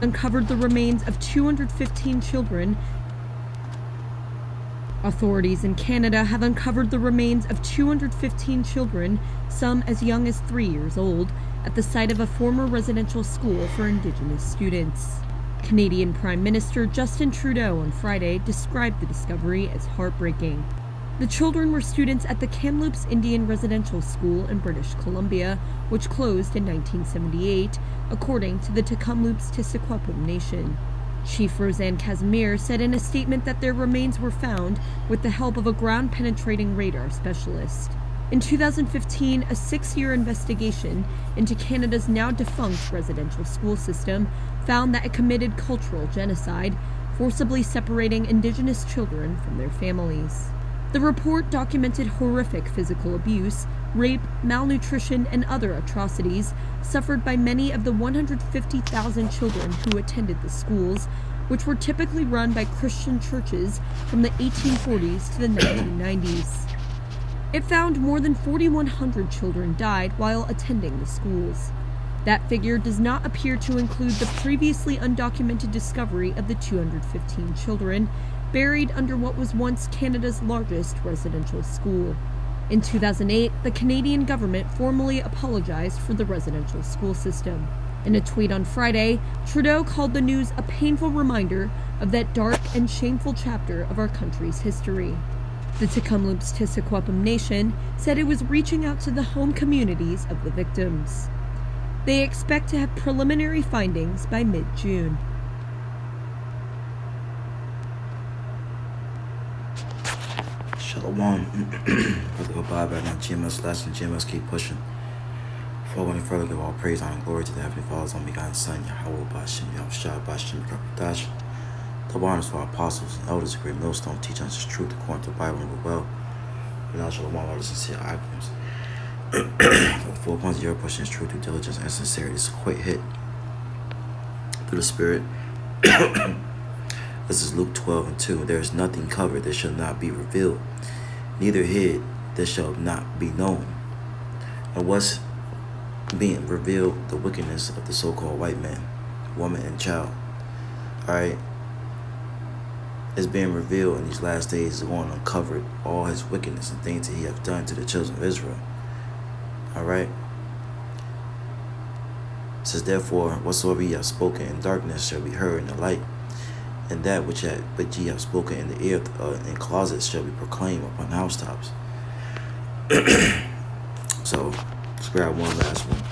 uncovered the remains of 215 children. Authorities in Canada have uncovered the remains of 215 children, some as young as 3 years old, at the site of a former residential school for Indigenous students. Canadian Prime Minister Justin Trudeau on Friday described the discovery as heartbreaking. The children were students at the Kamloops Indian Residential School in British Columbia, which closed in 1978, according to the Tk'emlúps-Tissaquah Nation. Chief Roseanne Casimir said in a statement that their remains were found with the help of a ground-penetrating radar specialist. In 2015, a 6-year investigation into Canada's now-defunct residential school system found that it committed cultural genocide, forcibly separating Indigenous children from their families. The report documented horrific physical abuse, rape, malnutrition, and other atrocities suffered by many of the 150,000 children who attended the schools, which were typically run by Christian churches from the 1840s to the 1990s. It found more than 4,100 children died while attending the schools. That figure does not appear to include the previously undocumented discovery of the 215 children buried under what was once Canada's largest residential school. In 2008, the Canadian government formally apologized for the residential school system. In a tweet on Friday, Trudeau called the news a painful reminder of that dark and shameful chapter of our country's history. The Tk'emlúps-Tissaquah Nation said it was reaching out to the home communities of the victims. They expect to have preliminary findings by mid-June. Shalom. Brother Goodbye back now. GMS lesson. GMS keep pushing. Before going further, give all praise, honor, and glory to the Heavenly Father's only begotten Son, Yahweh Bashim, Yahushua Bashim, Dash. Double honors for our apostles and elders, a great millstone, teach us His truth according to the Bible and the well. And now, Shalom, all the sincere items. 4 points of your pushing is true due diligence and sincerity. It's a quick hit through the Spirit. This is Luke 12:2. There is nothing covered that shall not be revealed, neither hid that shall not be known. And what's being revealed? The wickedness of the so-called white man, woman, and child. Alright? It's being revealed in these last days. Is going to uncover all his wickedness and things that he hath done to the children of Israel. Alright? It says, therefore, whatsoever ye have spoken in darkness shall be heard in the light, and that which ye have spoken in the ear in closets shall be proclaimed upon housetops. So, let's grab one last one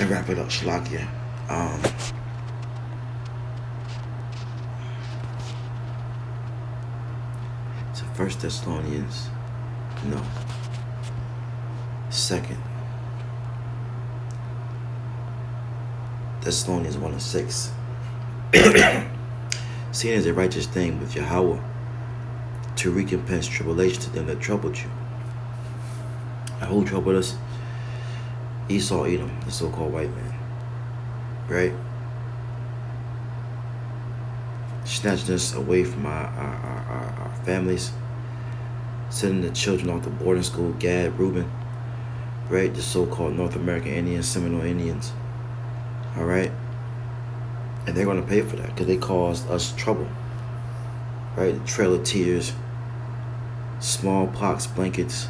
and wrap it up. Shalakia. So 1 Thessalonians, no, 2 Thessalonians 1:6. Seeing is a righteous thing with Yahweh to recompense tribulation to them that troubled you. And who troubled us? Esau, Edom, the so-called white man. Right? Snatching us away from our families, sending the children off to boarding school, Gad, Reuben, right? The so-called North American Indians, Seminole Indians. All right? And they're going to pay for that because they caused us trouble. Right? The Trail of Tears, smallpox blankets,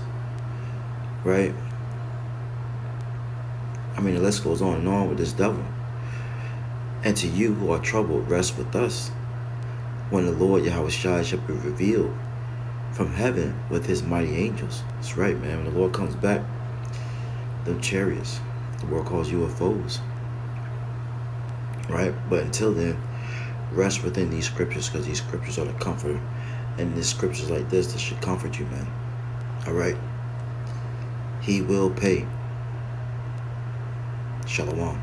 right? I mean, the list goes on and on with this devil. And to you who are troubled, rest with us when the Lord Yahushua shall be revealed from heaven with his mighty angels. That's right, man. When the Lord comes back, them chariots, the world calls UFOs. Right? But until then, rest within these scriptures, because these scriptures are the comforter. And there's scriptures like this that should comfort you, man. Alright? He will pay. Shalom.